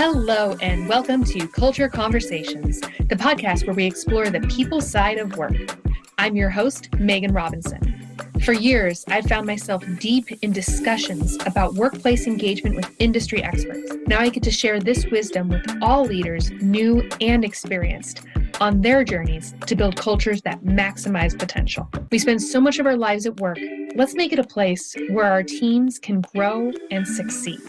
Hello, and welcome to Culture Conversations, the podcast where we explore the people side of work. I'm your host, Megan Robinson. For years, I've found myself deep in discussions about workplace engagement with industry experts. Now I get to share this wisdom with all leaders, new and experienced, on their journeys to build cultures that maximize potential. We spend so much of our lives at work. Let's make it a place where our teams can grow and succeed.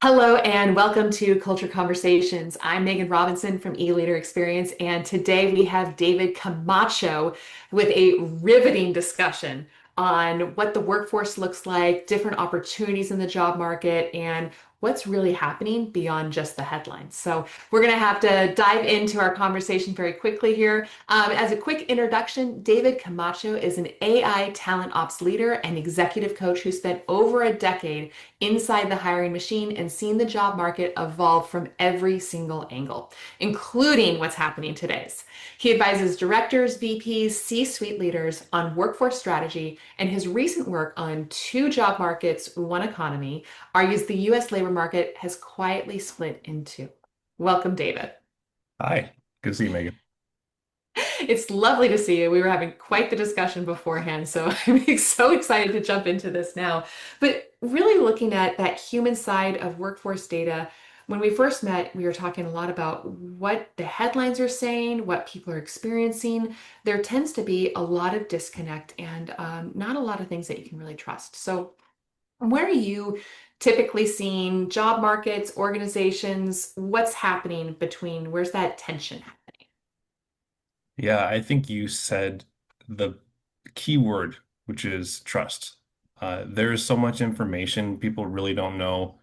Hello and welcome to Culture Conversations. I'm Megan Robinson from eLeader Experience, and today we have David Camacho with a riveting discussion on what the workforce looks like, different opportunities in the job market, and what's really happening beyond just the headlines. So we're going to have to dive into our conversation very quickly here. As a quick introduction, David Camacho is an AI talent ops leader and executive coach who spent over a decade inside the hiring machine and seen the job market evolve from every single angle, including what's happening today. He advises directors, VPs, C-suite leaders on workforce strategy, and his recent work on two job markets, one economy, argues the U.S. labor market has quietly split in two. Welcome, David. Hi, good to see you, Megan. It's lovely to see you. We were having quite the discussion beforehand, so I'm so excited to jump into this now. But really looking at that human side of workforce data, when we first met, we were talking a lot about what the headlines are saying, what people are experiencing. There tends to be a lot of disconnect and not a lot of things that you can really trust. So where are you typically seeing job markets, organizations? What's happening between, where's that tension happening? Yeah, I think you said the key word, which is trust. There is so much information, people really don't know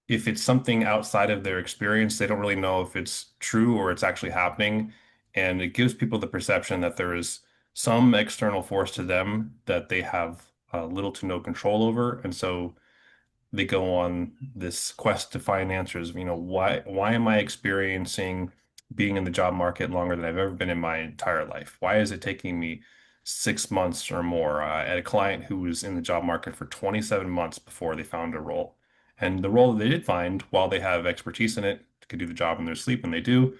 if it's something outside of their experience. They don't really know if it's true or it's actually happening. And it gives people the perception that there is some external force to them that they have little to no control over. And so they go on this quest to find answers. Why am I experiencing being in the job market longer than I've ever been in my entire life? Why is it taking me 6 months or more? I had a client who was in the job market for 27 months before they found a role. And the role that they did find, while they have expertise in it, could do the job in their sleep, and they do,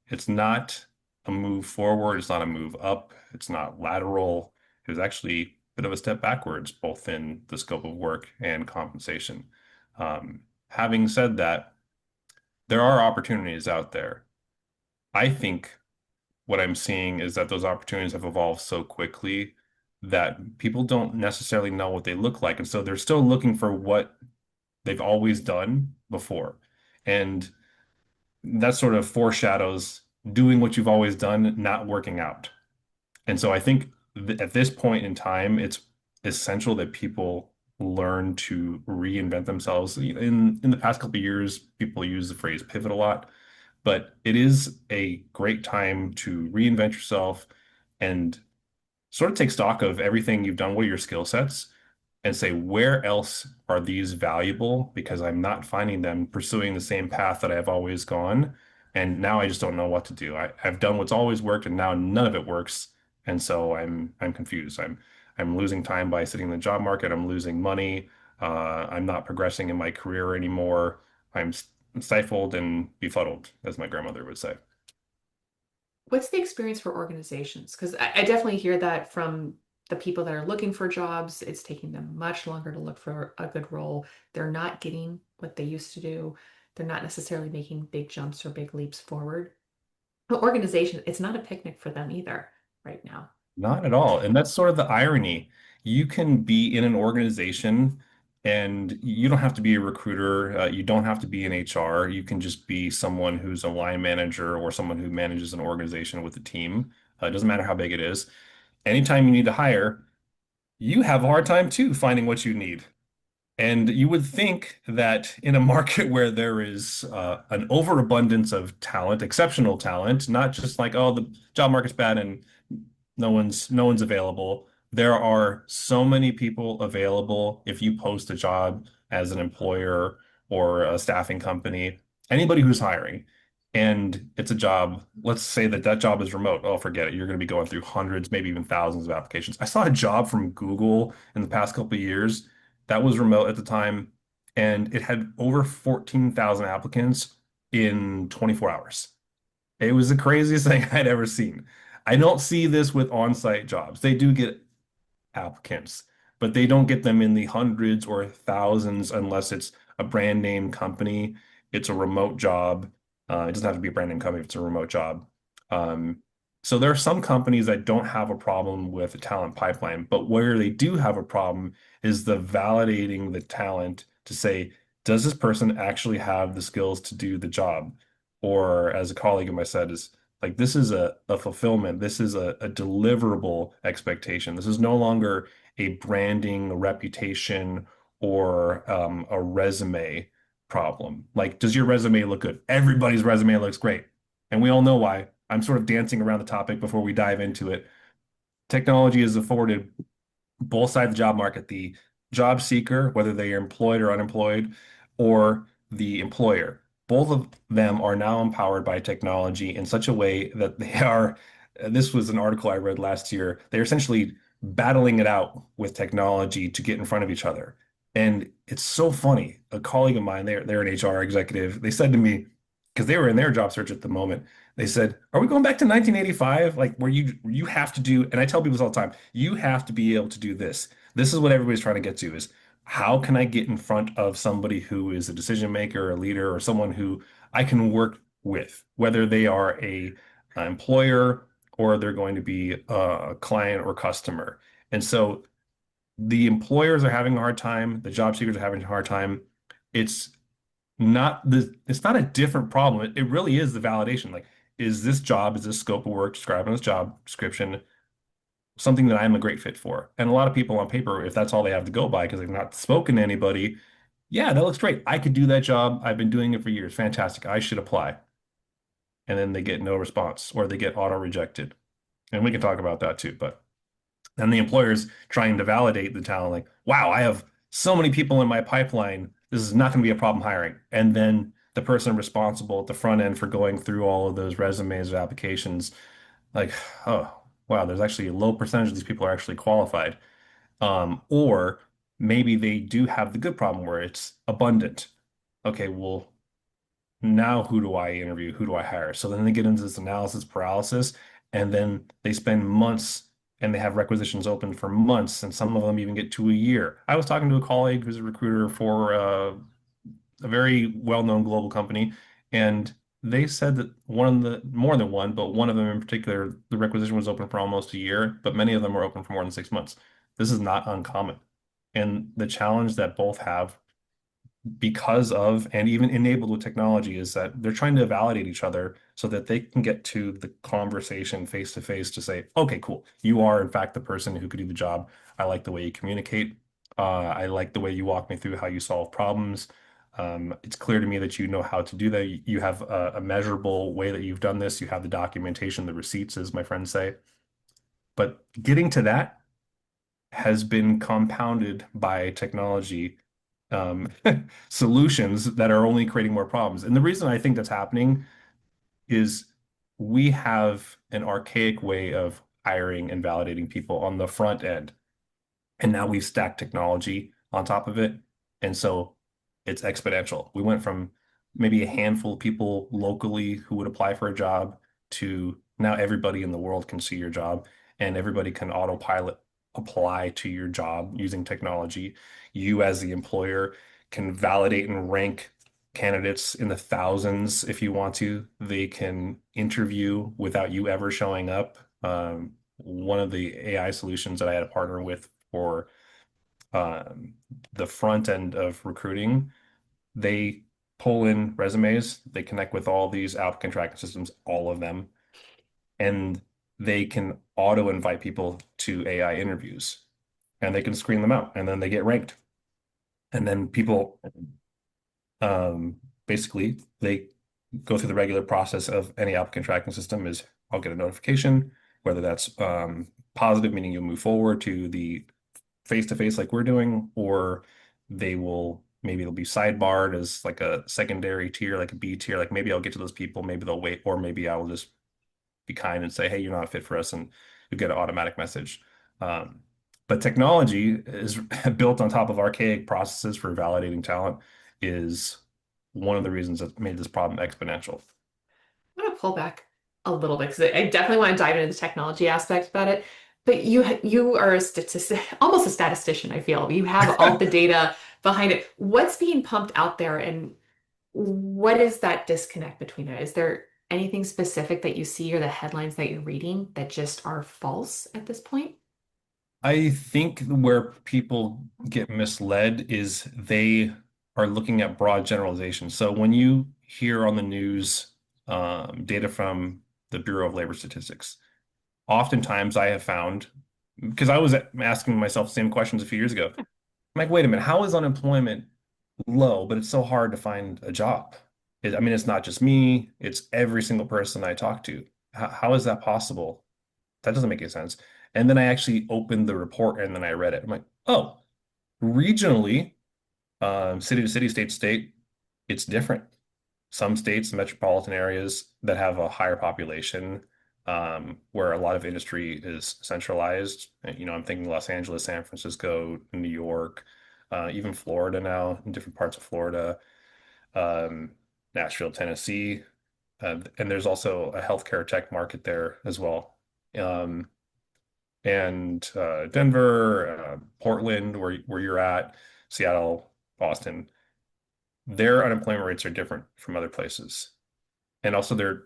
it's not a move forward. It's not a move up. It's not lateral. It was actually a bit of a step backwards, both in the scope of work and compensation. Having said that, there are opportunities out there. I think what I'm seeing is that those opportunities have evolved so quickly that people don't necessarily know what they look like. And so they're still looking for what they've always done before. And that sort of foreshadows doing what you've always done, not working out. And so I think at this point in time, it's essential that people learn to reinvent themselves. In the past couple of years, people use the phrase pivot a lot, but it is a great time to reinvent yourself and sort of take stock of everything you've done, what are your skill sets, and say, where else are these valuable? Because I'm not finding them pursuing the same path that I've always gone. And now I just don't know what to do. I've done what's always worked, and now none of it works. And so I'm confused. I'm losing time by sitting in the job market. I'm losing money. I'm not progressing in my career anymore. I'm stifled and befuddled, as my grandmother would say. What's the experience for organizations? Because I definitely hear that from the people that are looking for jobs. It's taking them much longer to look for a good role. They're not getting what they used to do. They're not necessarily making big jumps or big leaps forward. The organization, it's not a picnic for them either right now. Not at all. And that's sort of the irony. You can be in an organization and you don't have to be a recruiter. You don't have to be in HR. You can just be someone who's a line manager or someone who manages an organization with a team. It doesn't matter how big it is. Anytime you need to hire, you have a hard time too finding what you need. And you would think that in a market where there is an overabundance of talent, exceptional talent, not just like, oh, the job market's bad and no one's available. There are so many people available if you post a job as an employer or a staffing company, anybody who's hiring, and it's a job, let's say that that job is remote. Oh, forget it. You're going to be going through hundreds, maybe even thousands of applications. I saw a job from Google in the past couple of years. that was remote at the time, and it had over 14,000 applicants in 24 hours. It was the craziest thing I'd ever seen. I don't see this with on-site jobs. They do get applicants, but they don't get them in the hundreds or thousands unless it's a brand name company. It's a remote job. It doesn't have to be a brand name company if it's a remote job. Um, so there are some companies that don't have a problem with the talent pipeline, but where they do have a problem is the validating the talent to say, does this person actually have the skills to do the job? Or as a colleague of mine said, is like this is a fulfillment. This is a deliverable expectation. This is no longer a branding, a reputation, or a resume problem. Like, does your resume look good? Everybody's resume looks great. And we all know why. I'm sort of dancing around the topic before we dive into it. Technology has afforded both sides of the job market, the job seeker, whether they are employed or unemployed, or the employer. Both of them are now empowered by technology in such a way that they are, this was an article I read last year, they're essentially battling it out with technology to get in front of each other. And it's so funny. A colleague of mine, they're an HR executive, they said to me, because they were in their job search at the moment, they said, "Are we going back to 1985? Like where you have to do?" And I tell people this all the time: you have to be able to do this. This is what everybody's trying to get to: is how can I get in front of somebody who is a decision maker, a leader, or someone who I can work with, whether they are an employer or they're going to be a client or customer. And so the employers are having a hard time, the job seekers are having a hard time. It's it's not a different problem. It really is the validation. Like, is this scope of work described in this job description something that I'm a great fit for? And a lot of people on paper, if that's all they have to go by because they've not spoken to anybody, yeah, that looks great. I could do that job. I've been doing it for years. Fantastic. I should apply. And then they get no response or they get auto rejected. And we can talk about that too. But and the employer's trying to validate the talent, like, wow, I have so many people in my pipeline. This is not going to be a problem hiring. And then the person responsible at the front end for going through all of those resumes or applications, like, oh, wow, there's actually a low percentage of these people are actually qualified. Or maybe they do have the good problem where it's abundant. Okay, well, now who do I interview? Who do I hire? So then they get into this analysis paralysis, and then they spend months and they have requisitions open for months, and some of them even get to a year. I was talking to a colleague who's a recruiter for a very well-known global company, and they said that one of the more than one, but one of them in particular, the requisition was open for almost a year, but many of them were open for more than 6 months. This is not uncommon. And the challenge that both have because of and even enabled with technology is that they're trying to validate each other so that they can get to the conversation face to face to say, okay, cool, you are in fact the person who could do the job. I like the way you communicate. I like the way you walk me through how you solve problems. It's clear to me that you know how to do that. You have a measurable way that you've done this. You have the documentation, the receipts, as my friends say. But getting to that has been compounded by technology um, solutions that are only creating more problems. And the reason I think that's happening is we have an archaic way of hiring and validating people on the front end. And now we've stacked technology on top of it. And so it's exponential. We went from maybe a handful of people locally who would apply for a job to now everybody in the world can see your job and everybody can autopilot apply to your job using technology. You, as the employer, can validate and rank candidates in the thousands if you want to. They can interview without you ever showing up. One of the AI solutions that I had a partner with for um, the front end of recruiting, they pull in resumes, they connect with all these applicant tracking systems, all of them, and they can auto invite people to AI interviews and they can screen them out and then they get ranked. And then people basically they go through the regular process of any applicant tracking system is I'll get a notification, whether that's positive, meaning you'll move forward to the face-to-face like we're doing, or they will maybe they'll be sidebarred as like a secondary tier, like a B tier, like maybe I'll get to those people, maybe they'll wait, or maybe I will just be kind and say, hey, you're not fit for us, and you get an automatic message. Um, But technology is built on top of archaic processes for validating talent is one of the reasons that made this problem exponential. I'm gonna pull back a little bit because I definitely want to dive into the technology aspect about it. But you are a statistic, almost a statistician, I feel. You have all the data behind it. What's being pumped out there, and what is that disconnect between it? Is there anything specific that you see or the headlines that you're reading that just are false at this point? I think where people get misled is they are looking at broad generalizations. So when you hear on the news data from the Bureau of Labor Statistics, oftentimes I have found, because I was asking myself the same questions a few years ago, I'm like, wait a minute, how is unemployment low, but it's so hard to find a job? I mean, it's not just me, it's every single person I talk to. How is that possible? That doesn't make any sense. And then I actually opened the report and then I read it. I'm like, oh, regionally, city to city, state to state, it's different. Some states, metropolitan areas that have a higher population, where a lot of industry is centralized. I'm thinking Los Angeles, San Francisco, New York, even Florida now, in different parts of Florida, um, Nashville, Tennessee. And there's also a healthcare tech market there as well. Um, and Denver, Portland, where you're at, Seattle, Boston, their unemployment rates are different from other places. And also their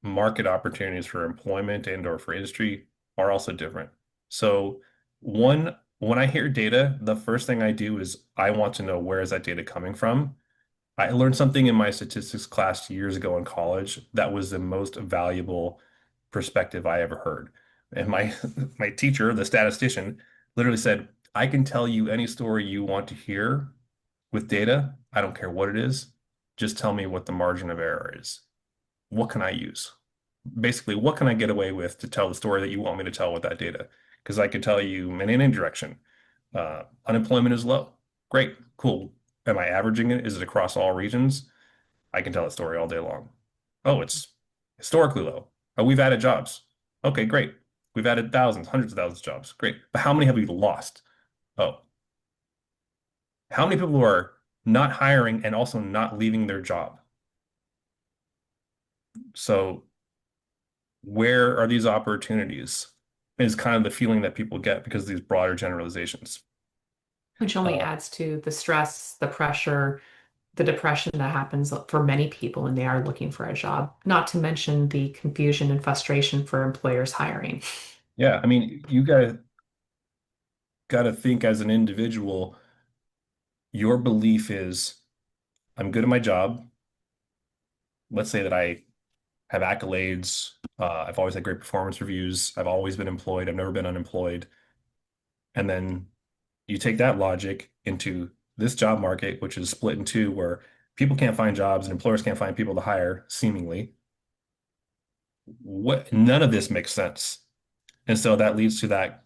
market opportunities for employment and or for industry are also different. So when I hear data, the first thing I do is I want to know where is that data coming from. I learned something in my statistics class years ago in college that was the most valuable perspective I ever heard. And my my teacher, the statistician, literally said, "I can tell you any story you want to hear with data. I don't care what it is. Just tell me what the margin of error is. What can I use? Basically, what can I get away with to tell the story that you want me to tell with that data? Because I could tell you in any direction. Unemployment is low. Great, cool. Am I averaging it? Is it across all regions? I can tell that story all day long. Oh, it's historically low. Oh, we've added jobs. Okay, great. We've added thousands, hundreds of thousands of jobs. Great. But how many have we lost? Oh, how many people are not hiring and also not leaving their job? So where are these opportunities? Is kind of the feeling that people get because of these broader generalizations. Which only Uh, adds to the stress, the pressure, the depression that happens for many people when they are looking for a job, not to mention the confusion and frustration for employers hiring. yeah, I mean, you gotta think as an individual, your belief is I'm good at my job. Let's say that I have accolades. I've always had great performance reviews. I've always been employed. I've never been unemployed. And then you take that logic into this job market, which is split in two, where people can't find jobs and employers can't find people to hire, seemingly. None of this makes sense. And so that leads to that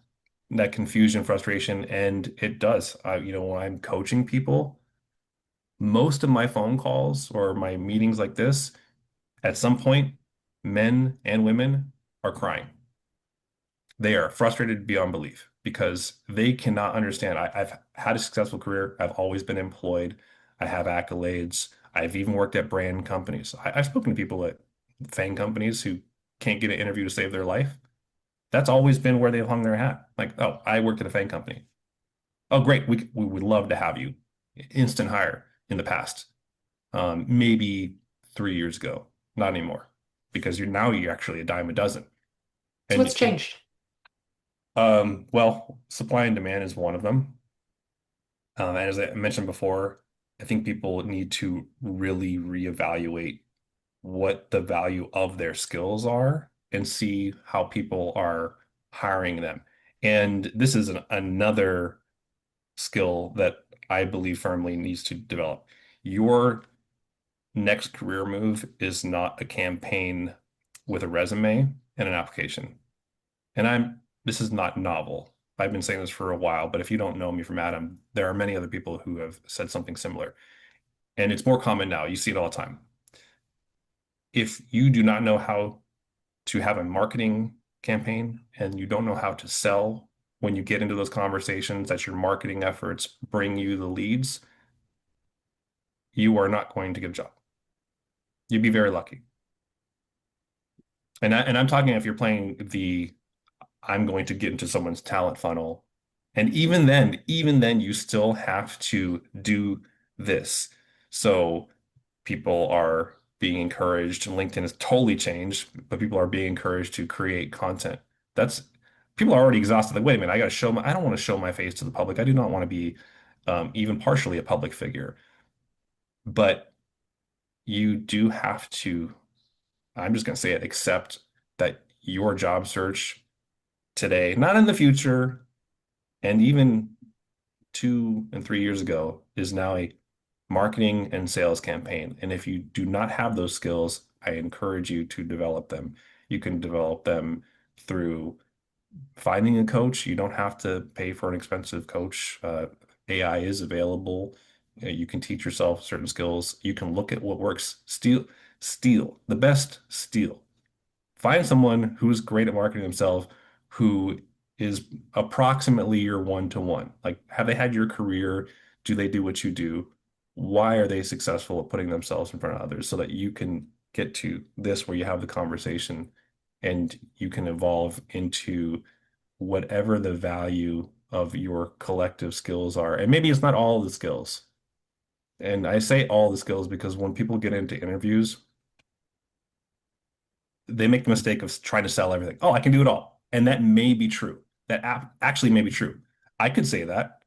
confusion, frustration, and it does. When I'm coaching people, most of my phone calls or my meetings like this, at some point, men and women are crying. They are frustrated beyond belief because they cannot understand. I've had a successful career. I've always been employed. I have accolades. I've even worked at brand companies. I've spoken to people at FANG companies who can't get an interview to save their life. That's always been where they've hung their hat. Like, oh, I worked at a FANG company. Oh, great. We would love to have you. Instant hire in the past. Maybe 3 years ago. Not anymore. Because you're actually a dime a dozen. So And what's changed? well, supply and demand is one of them. And as I mentioned before, I think people need to really reevaluate what the value of their skills are and see how people are hiring them. And this is another skill that I believe firmly needs to develop. Your next career move is not a campaign with a resume and an application. And this is not novel. I've been saying this for a while, but if you don't know me from Adam, there are many other people who have said something similar. And it's more common now. You see it all the time. If you do not know how to have a marketing campaign and you don't know how to sell when you get into those conversations that your marketing efforts bring you the leads, you are not going to get a job. You'd be very lucky. And I'm talking if you're playing the I'm going to get into someone's talent funnel. And even then, you still have to do this. So people are being encouraged, and LinkedIn has totally changed, but people are being encouraged to create content. That's People are already exhausted. Like, wait a minute, I don't want to show my face to the public. I do not want to be even partially a public figure. But you do have to, I'm just going to say it, accept that your job search today, not in the future, and even 2 and 3 years ago, is now a marketing and sales campaign. And if you do not have those skills, I encourage you to develop them. You can develop them through finding a coach. You don't have to pay for an expensive coach. AI is available. You can teach yourself certain skills. You can look at what works. Steal the best steal. Find someone who's great at marketing themselves, who is approximately your one-to-one. Like, have they had your career? Do they do what you do? Why are they successful at putting themselves in front of others so that you can get to this where you have the conversation and you can evolve into whatever the value of your collective skills are. And maybe it's not all the skills. And I say all the skills because when people get into interviews, they make the mistake of trying to sell everything. Oh, I can do it all. And that may be true. Actually may be true. I could say that.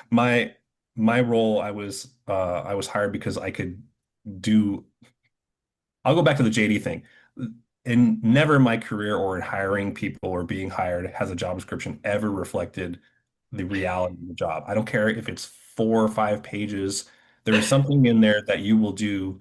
My my role, I was hired because I could do. I'll go back to the JD thing. And never in my career or in hiring people or being hired has a job description ever reflected the reality of the job. I don't care if it's 4 or 5 pages. There is something in there that you will do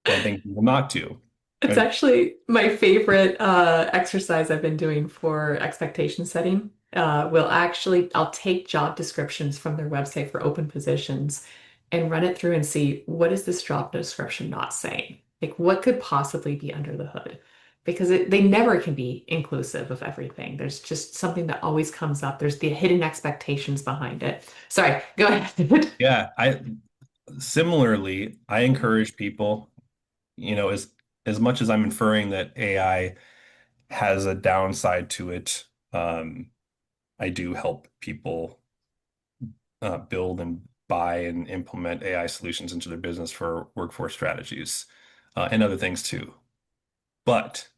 and things you will not do. It's And actually my favorite exercise I've been doing for expectation setting. I'll take job descriptions from their website for open positions and run it through and see what is this job description not saying? Like, what could possibly be under the hood? Because they never can be inclusive of everything. There's just something that always comes up. There's the hidden expectations behind it. Sorry, go ahead. yeah, I similarly, I encourage people, as much as I'm inferring that AI has a downside to it, I do help people build and buy and implement AI solutions into their business for workforce strategies, and other things too. But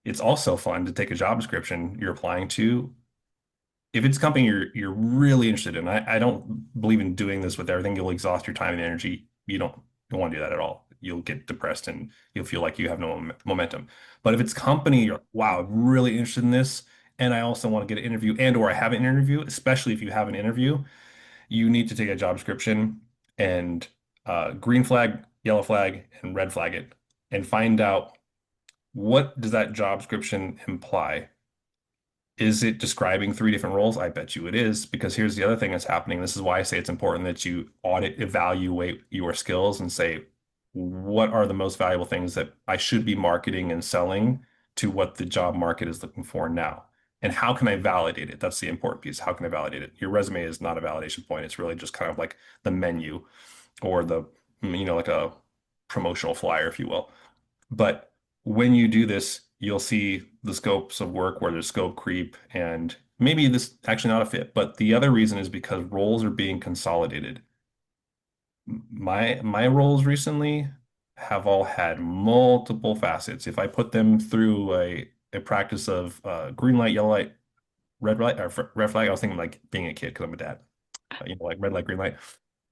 it's also fun to take a job description you're applying to. If it's a company you're really interested in, I don't believe in doing this with everything. You'll exhaust your time and energy. You don't want to do that at all. You'll get depressed and you'll feel like you have no momentum. But if it's a company, you're like, wow, I'm really interested in this, and I also want to get an interview and or I have an interview, especially if you have an interview, you need to take a job description and green flag, yellow flag, and red flag it and find out what does that job description imply. Is it describing 3 different roles? I bet you it is, because here's the other thing that's happening. This is why I say it's important that you audit, evaluate your skills and say, what are the most valuable things that I should be marketing and selling to what the job market is looking for now? And how can I validate it? That's the important piece. How can I validate it? Your resume is not a validation point. It's really just kind of like the menu or like a promotional flyer, if you will. But when you do this, you'll see the scopes of work where there's scope creep and maybe this actually not a fit. But the other reason is because roles are being consolidated. My roles recently have all had multiple facets. If I put them through a practice of green light, yellow light, red light, or red flag, I was thinking like being a kid because I'm a dad, like red light, green light.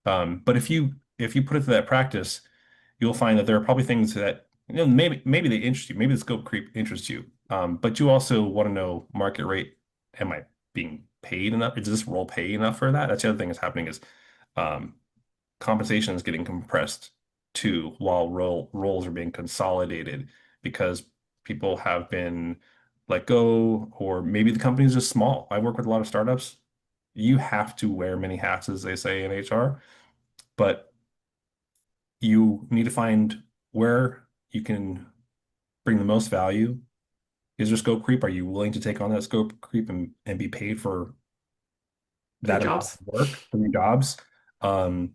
But if you put it through that practice, you'll find that there are probably things that maybe they interest you, maybe the scope creep interests you, but you also want to know market rate. Am I being paid enough? Is this role pay enough for that? That's the other thing that's happening is um, compensation is getting compressed too, while roles are being consolidated because people have been let go, or maybe the company is just small. I work with a lot of startups. You have to wear many hats, as they say in HR, but you need to find where you can bring the most value Is there scope creep? Are you willing to take on that scope creep and be paid for Three that amount of jobs. work for your jobs? Um,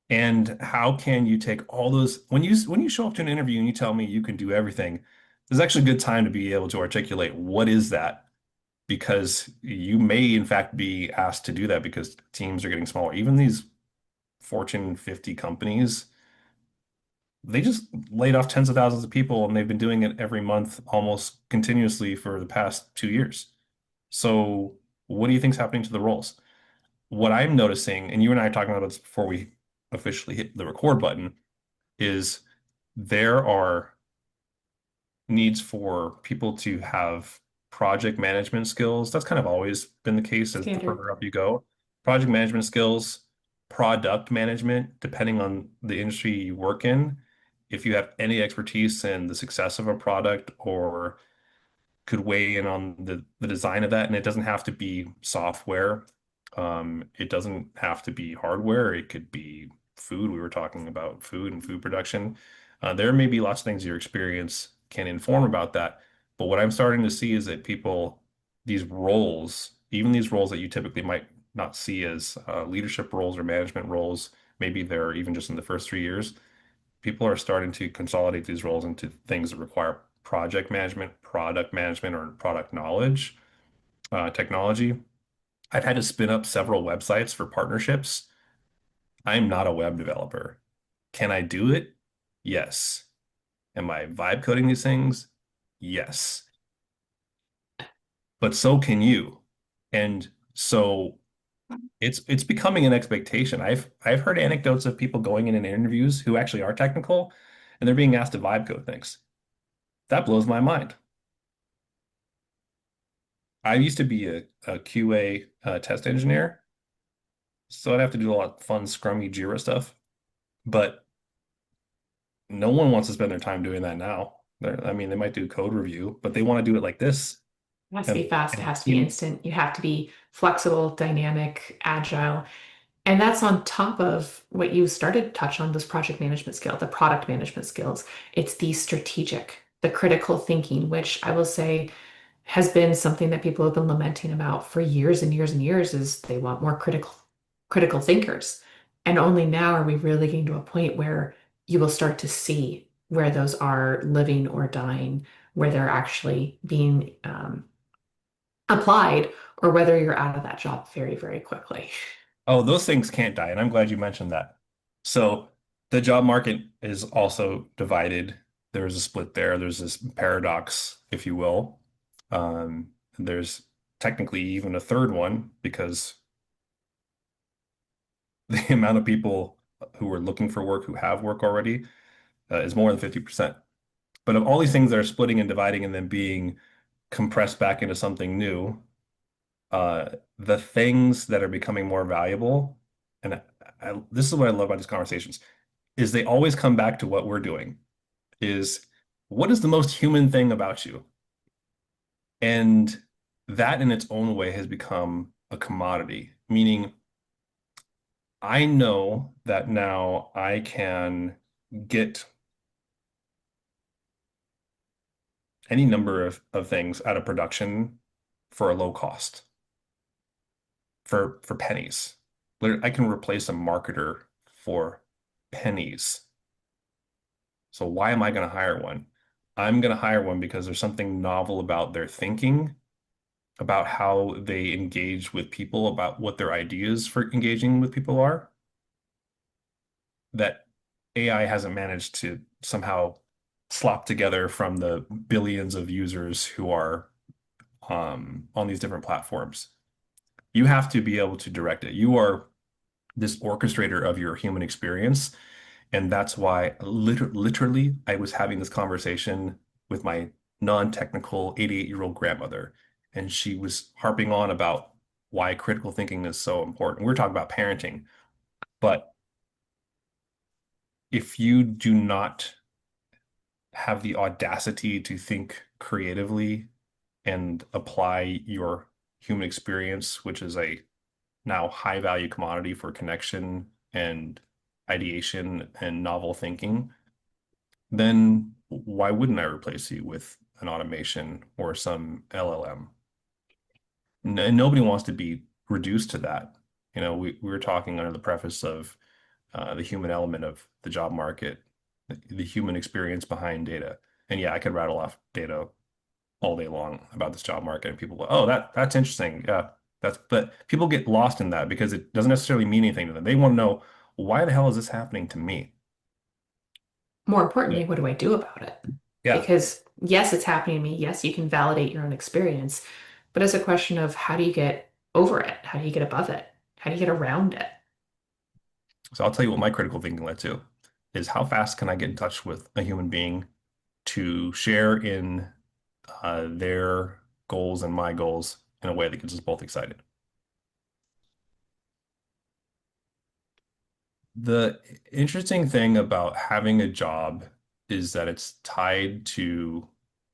and how can you take all those when you show up to an interview and you tell me you can do everything, there's actually a good time to be able to articulate what is that, because you may in fact be asked to do that because teams are getting smaller. Even these Fortune 50 companies, they just laid off tens of thousands of people and they've been doing it every month almost continuously for the past 2 years. So what do you think's happening to the roles? What I'm noticing, and you and I are talking about this before we officially hit the record button, is there are needs for people to have project management skills. That's kind of always been the case as the Standard. further up you go. Project management skills, product management, depending on the industry you work in. If you have any expertise in the success of a product or could weigh in on the design of that. And it doesn't have to be software. It doesn't have to be hardware. It could be food. We were talking about food and food production. There may be lots of things your experience can inform about that. But what I'm starting to see is that people, these roles, even these roles that you typically might not see as leadership roles or management roles, maybe they're even just in the first 3 years, people are starting to consolidate these roles into things that require project management, product management, or product knowledge, technology. I've had to spin up several websites for partnerships. I'm not a web developer. Can I do it? Yes. Am I vibe coding these things? Yes. But so can you. And so it's becoming an expectation. I've heard anecdotes of people going in interviews who actually are technical and they're being asked to vibe code things. That blows my mind. I used to be a QA test engineer, so I'd have to do a lot of fun, scrummy Jira stuff. But no one wants to spend their time doing that now. I mean, they might do code review, but they want to do it like this. It has to be And, fast. It and has to be instant. You have to be flexible, dynamic, agile. And that's on top of what you started to touch on, this project management skill, the product management skills. It's the strategic, the critical thinking, which I will say has been something that people have been lamenting about for years and years and years, is they want more critical thinkers. And only now are we really getting to a point where you will start to see where those are living or dying, where they're actually being applied, or whether you're out of that job very, very quickly. oh, those things can't die. And I'm glad you mentioned that. So the job market is also divided. There's a split there. There's this paradox, if you will. There's technically even a third one because the amount of people who are looking for work, who have work already, is more than 50%. But of all these things that are splitting and dividing and then being compressed back into something new, the things that are becoming more valuable, and this is what I love about these conversations, is they always come back to what we're doing, is what is the most human thing about you? And that in its own way has become a commodity, meaning I know that now I can get any number of things out of production for a low cost, for pennies. I can replace a marketer for pennies. So why am I going to hire one? I'm going to hire one because there's something novel about their thinking, about how they engage with people, about what their ideas for engaging with people are, that AI hasn't managed to somehow slop together from the billions of users who are on these different platforms. You have to be able to direct it. You are this orchestrator of your human experience. And that's why literally I was having this conversation with my non-technical 88-year-old grandmother. And she was harping on about why critical thinking is so important. We're talking about parenting, but if you do not have the audacity to think creatively and apply your human experience, which is a now high value commodity for connection and ideation and novel thinking, then why wouldn't I replace you with an automation or some LLM. And nobody wants to be reduced to that. We were talking under the preface of the human element of the job market, the human experience behind data. And yeah, I could rattle off data all day long about this job market, and people go, "Oh, that's interesting." Yeah, but people get lost in that because it doesn't necessarily mean anything to them. They want to know, why the hell is this happening to me? More Yeah. importantly, what do I do about it? Yeah. Because yes, it's happening to me. Yes, you can validate your own experience, but it's a question of how do you get over it? How do you get above it? How do you get around it? So I'll tell you what my critical thinking led to is how fast can I get in touch with a human being to share in their goals and my goals in a way that gets us both excited. The interesting thing about having a job is that it's tied to,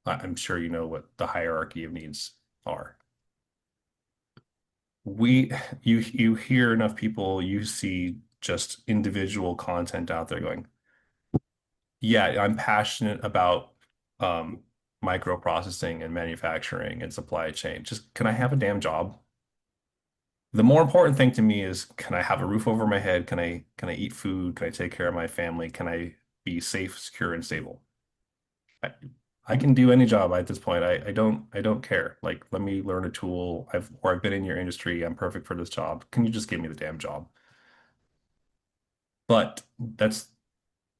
I'm sure you know what the hierarchy of needs are. We, you hear enough people, you see just individual content out there going, yeah, I'm passionate about um, microprocessing and manufacturing and supply chain. Just can I have a damn job? The more important thing to me is, can I have a roof over my head? Can I eat food? Can I take care of my family? Can I be safe, secure, and stable? I, I can do any job at this point. I don't care. Like, let me learn a tool. I've been in your industry. I'm perfect for this job. Can you just give me the damn job? But that's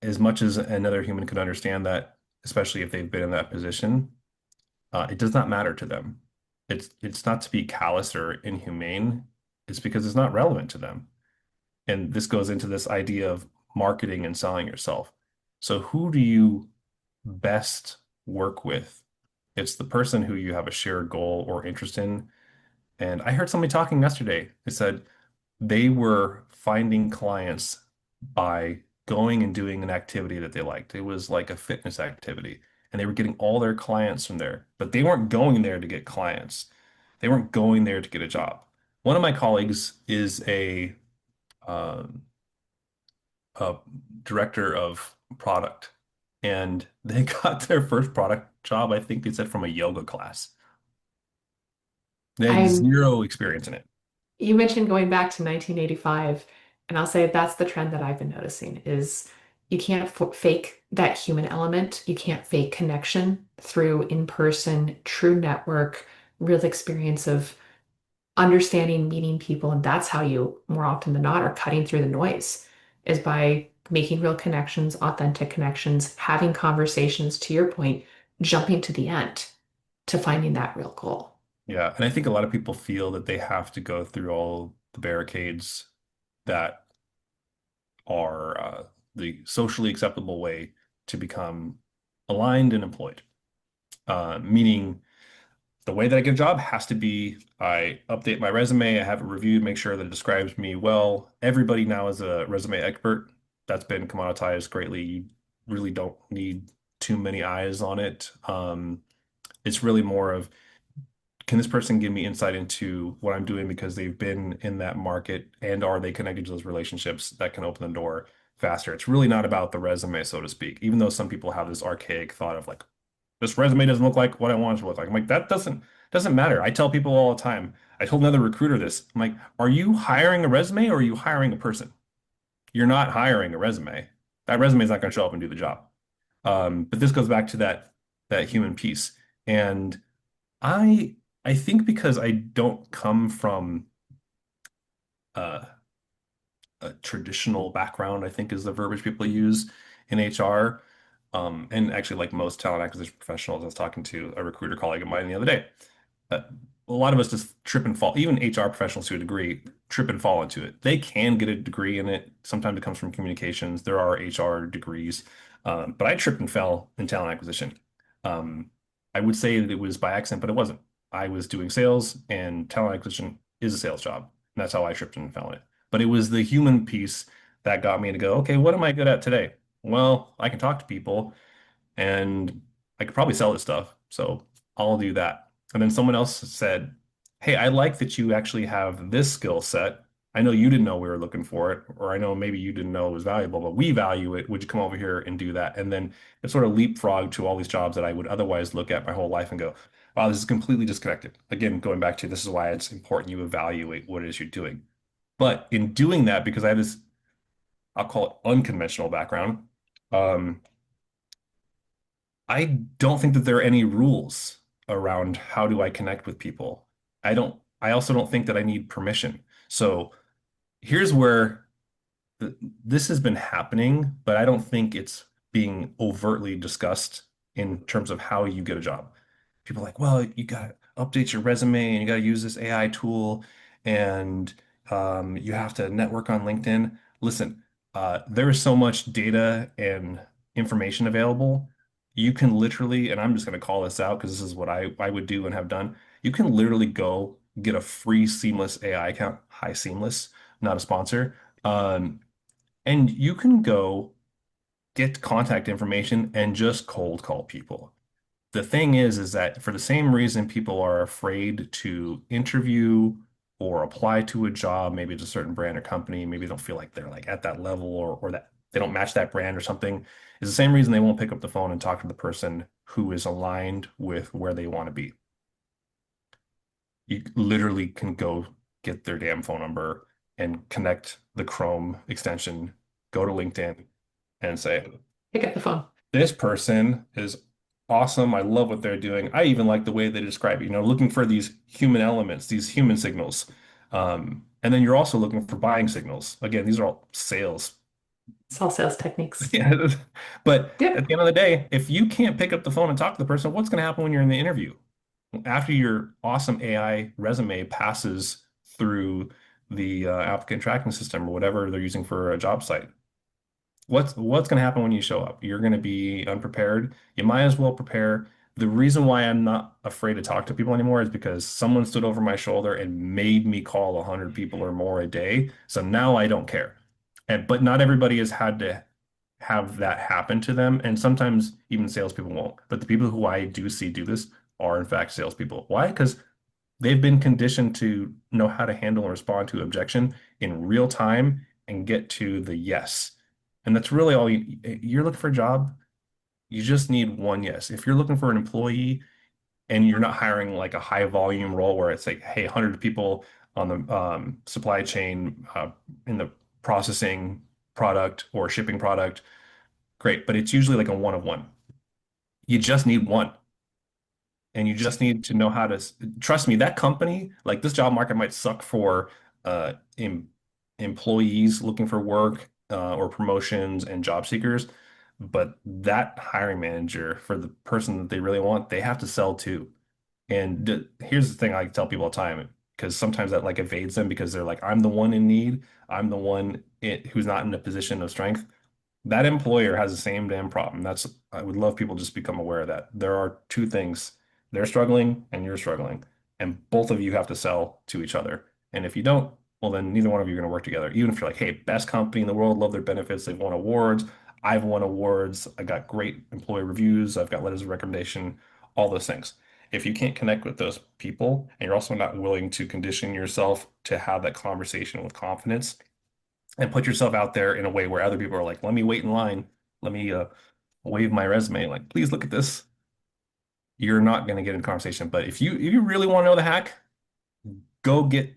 as much as another human could understand that, especially if they've been in that position. It does not matter to them. It's not to be callous or inhumane. It's because it's not relevant to them. And this goes into this idea of marketing and selling yourself. So who do you best work with? It's the person who you have a shared goal or interest in. And I heard somebody talking yesterday. They said they were finding clients by going and doing an activity that they liked. It was like a fitness activity, and they were getting all their clients from there. But they weren't going there to get clients. They weren't going there to get a job. One of my colleagues is um, a director of product, and they got their first product job, I think they said, from a yoga class. They had I'm, zero experience in it. you mentioned going back to 1985, and I'll say that's the trend that I've been noticing is you can't fake that human element. You can't fake connection through in-person, true network, real experience of understanding, meeting people, and that's how you more often than not are cutting through the noise is by making real connections, authentic connections, having conversations, to your point, jumping to the end to finding that real goal. Yeah, and I think a lot of people feel that they have to go through all the barricades that are the socially acceptable way to become aligned and employed. Meaning the way that I get a job has to be I update my resume, I have it reviewed, make sure that it describes me well. Everybody now is a resume expert. That's been commoditized greatly. You really don't need too many eyes on it. It's really more of, can this person give me insight into what I'm doing because they've been in that market, and are they connected to those relationships that can open the door faster? It's really not about the resume, so to speak, even though some people have this archaic thought of like, this resume doesn't look like what I want it to look like. I'm like, that doesn't matter. I tell people all the time. I told another recruiter this. I'm like, are you hiring a resume or are you hiring a person? You're not hiring a resume. That resume is not going to show up and do the job. But this goes back to that human piece. And I I think because I don't come from uh, a traditional background, I think is the verbiage people use in HR. And actually, like most talent acquisition professionals, I was talking to a recruiter colleague of mine the other day. Uh, a lot of us just trip and fall, even HR professionals to a degree, trip and fall into it. They can get a degree in it. Sometimes it comes from communications. There are HR degrees. But I tripped and fell in talent acquisition. Um, I would say that it was by accident, but it wasn't. I was doing sales, and talent acquisition is a sales job. And that's how I tripped and fell in it. But it was the human piece that got me to go, okay, what am I good at today? Well, I can talk to people, and I could probably sell this stuff. So I'll do that. And then someone else said, hey, I like that you actually have this skill set. I know you didn't know we were looking for it, or I know maybe you didn't know it was valuable, but we value it. Would you come over here and do that? And then it sort of leapfrog to all these jobs that I would otherwise look at my whole life and go, wow, this is completely disconnected. Again, going back to this is why it's important you evaluate what it is you're doing. But in doing that, because I have this, I'll call it unconventional background, um, I don't think that there are any rules around how do I connect with people. I also don't think that I need permission. So here's where this has been happening, but I don't think it's being overtly discussed in terms of how you get a job. People are like, well, you got to update your resume and you got to use this AI tool and you have to network on LinkedIn. Listen, there is so much data and information available. You can literally, and I'm just going to call this out because this is what I would do and have done. You can literally go get a free Seamless AI account, hi Seamless, not a sponsor. Um, and you can go get contact information and just cold call people. The thing is that for the same reason people are afraid to interview or apply to a job, maybe it's a certain brand or company, maybe they don't feel like they're like at that level or that they don't match that brand or something, is the same reason they won't pick up the phone and talk to the person who is aligned with where they want to be. You literally can go get their damn phone number and connect the Chrome extension, go to LinkedIn and say, Pick up the phone. this person is awesome. I love what they're doing. I even like the way they describe it, looking for these human elements, these human signals. And then you're also looking for buying signals. Again, these are all sales. It's all sales techniques. Yeah. But at Yep. the end of the day, if you can't pick up the phone and talk to the person, what's going to happen when you're in the interview? After your awesome AI resume passes through the applicant tracking system or whatever they're using for a job site, what's going to happen when you show up? You're going to be unprepared. You might as well prepare. The reason why I'm not afraid to talk to people anymore is because someone stood over my shoulder and made me call 100 people or more a day. So now I don't care. And but not everybody has had to have that happen to them, and sometimes even salespeople won't. But the people who I do see do this are in fact salespeople. Why? Because they've been conditioned to know how to handle and respond to objection in real time and get to the yes. And that's really all you're looking for a job. You just need one yes. If you're looking for an employee and you're not hiring like a high volume role where it's like, hey, 100 people on the supply chain in the processing product or shipping product, great. But it's usually like a one of one. You just need one. And you just need to know how to trust me, that company, like this job market might suck for em employees looking for work or promotions and job seekers, but that hiring manager for the person that they really want, they have to sell too. And here's the thing I tell people all the time, because sometimes that like evades them because they're like, I'm the one in need, I'm the one who's not in a position of strength. That employer has the same damn problem. I would love people to just become aware of that. There are two things. They're struggling and you're struggling. And both of you have to sell to each other. And if you don't, well, then neither one of you are going to work together. Even if you're like, hey, best company in the world, love their benefits, they've won awards. I've won awards. I got great employee reviews. I've got letters of recommendation, all those things. If you can't connect with those people and you're also not willing to condition yourself to have that conversation with confidence, and put yourself out there in a way where other people are like, let me wait in line. Let me wave my resume. Like, please look at this. You're not going to get in conversation. But if you really want to know the hack, go get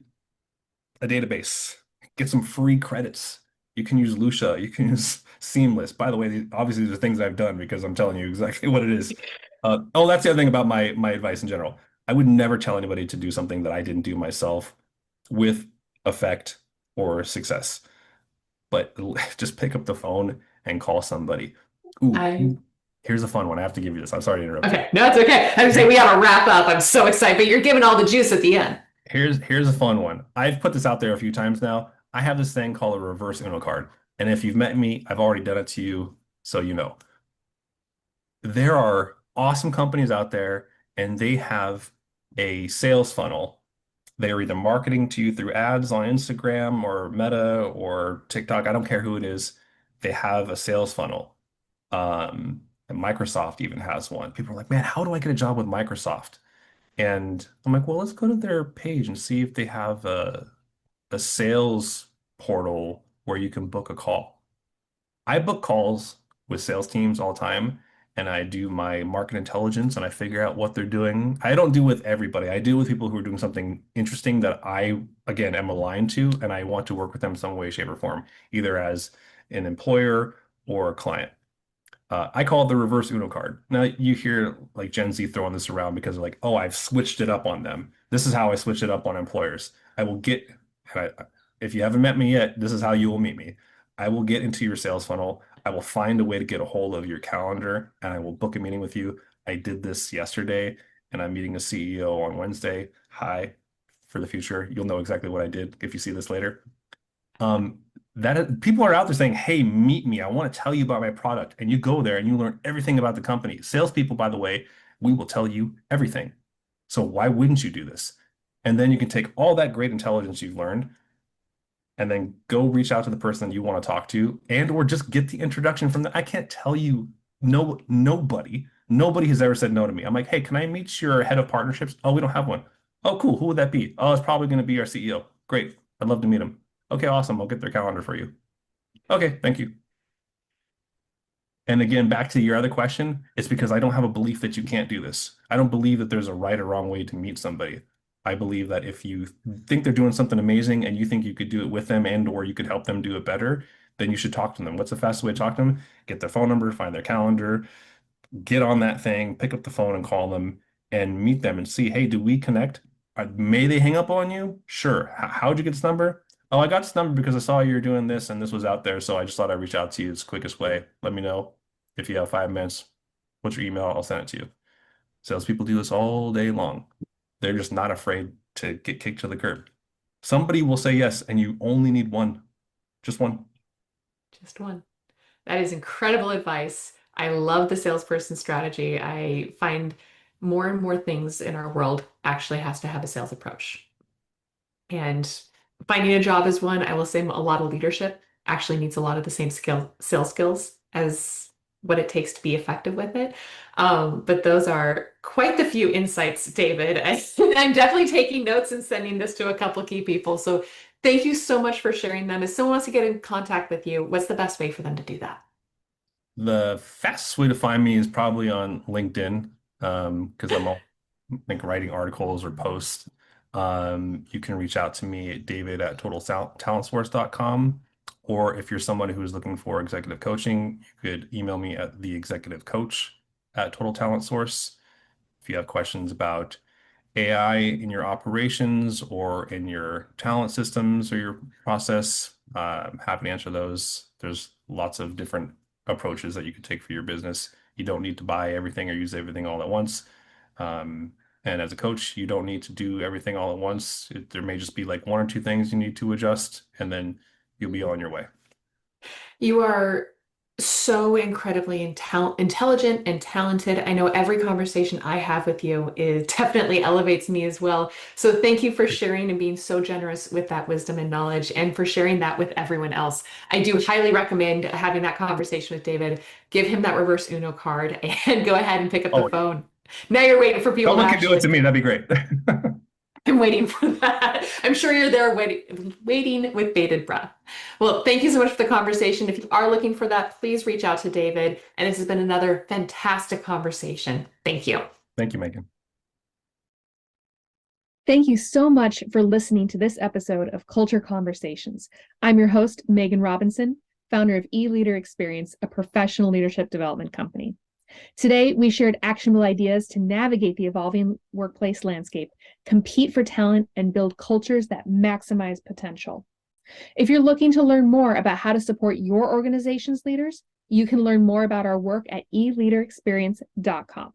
a database, get some free credits. You can use Lucia. You can use Seamless. By the way, obviously, these are things I've done because I'm telling you exactly what it is. Oh, that's the other thing about my advice in general. I would never tell anybody to do something that I didn't do myself with effect or success. But just pick up the phone and call somebody. Ooh, I here's a fun one. I have to give you this. I'm sorry to interrupt you. Okay, no, it's okay. I was saying we gotta wrap up. I'm so excited, but you're giving all the juice at the end. Here's a fun one. I've put this out there a few times now. I have this thing called a reverse Uno card. And if you've met me, I've already done it to you, so you know. There are awesome companies out there, and they have a sales funnel. They're either marketing to you through ads on Instagram or Meta or TikTok. I don't care who it is. They have a sales funnel. And Microsoft even has one. People are like, man, how do I get a job with Microsoft? And I'm like, well, let's go to their page and see if they have a sales portal where you can book a call. I book calls with sales teams all the time, and I do my market intelligence and I figure out what they're doing. I don't do with everybody. I do with people who are doing something interesting that I, again, am aligned to, and I want to work with them in some way, shape, or form, either as an employer or a client. I call it the reverse Uno card. Now you hear like Gen Z throwing this around because they're like, oh, I've switched it up on them. This is how I switch it up on employers. I will get, if you haven't met me yet, this is how you will meet me. I will get into your sales funnel. I will find a way to get a hold of your calendar and I will book a meeting with you. I did this yesterday and I'm meeting a CEO on Wednesday. Hi, for the future. You'll know exactly what I did if you see this later. Um, people are out there saying, "Hey, meet me. I want to tell you about my product." And you go there and you learn everything about the company. Salespeople, by the way, we will tell you everything. So why wouldn't you do this? And then you can take all that great intelligence you've learned and then go reach out to the person you want to talk to and or just get the introduction from them. I can't tell you nobody has ever said no to me. I'm like, "Hey, can I meet your head of partnerships?" Oh, we don't have one. Oh, cool. Who would that be? Oh, it's probably going to be our CEO. Great. I'd love to meet him. Okay, awesome. I'll get their calendar for you. Okay, thank you. And again, back to your other question, it's because I don't have a belief that you can't do this. I don't believe that there's a right or wrong way to meet somebody. I believe that if you think they're doing something amazing and you think you could do it with them and or you could help them do it better, then you should talk to them. What's the fastest way to talk to them? Get their phone number, find their calendar, get on that thing, pick up the phone and call them and meet them and see, hey, do we connect? May they hang up on you? Sure. How'd you get this number? Oh, I got this number because I saw you were doing this and this was out there. So I just thought I'd reach out to you. It's the quickest way. Let me know if you have 5 minutes. What's your email? I'll send it to you. Salespeople do this all day long. They're just not afraid to get kicked to the curb. Somebody will say yes, and you only need one, just one. Just one. That is incredible advice. I love the salesperson strategy. I find more and more things in our world actually has to have a sales approach. And finding a job is one. I will say a lot of leadership actually needs a lot of the same sales skills as what it takes to be effective with it. But those are quite the few insights, David. I'm definitely taking notes and sending this to a couple of key people. So thank you so much for sharing them. If someone wants to get in contact with you, what's the best way for them to do that? The fastest way to find me is probably on LinkedIn, because I'm all like writing articles or posts. You can reach out to me at David at totaltalentsource.com. Or if you're someone who is looking for executive coaching, you could email me at the executive coach at Total Talent Source. If you have questions about AI in your operations or in your talent systems or your process, I'm happy to answer those. There's lots of different approaches that you could take for your business. You don't need to buy everything or use everything all at once. Um, and as a coach, you don't need to do everything all at once. There may just be like one or two things you need to adjust, and then you'll be on your way. You are so incredibly intelligent and talented. I know every conversation I have with you is definitely elevates me as well. So thank you for sharing and being so generous with that wisdom and knowledge and for sharing that with everyone else. I do highly recommend having that conversation with David. Give him that reverse Uno card and go ahead and pick up the Oh, yeah. phone. Now you're waiting for people to Someone can do it actually to me. That'd be great. I'm waiting for that. I'm sure you're there waiting with bated breath. Well, thank you so much for the conversation. If you are looking for that, please reach out to David. And this has been another fantastic conversation. Thank you. Thank you, Megan. Thank you so much for listening to this episode of Culture Conversations. I'm your host, Megan Robinson, founder of eLeader Experience, a professional leadership development company. Today, we shared actionable ideas to navigate the evolving workplace landscape, compete for talent, and build cultures that maximize potential. If you're looking to learn more about how to support your organization's leaders, you can learn more about our work at eleaderexperience.com.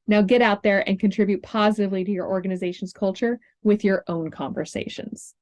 Now get out there and contribute positively to your organization's culture with your own conversations.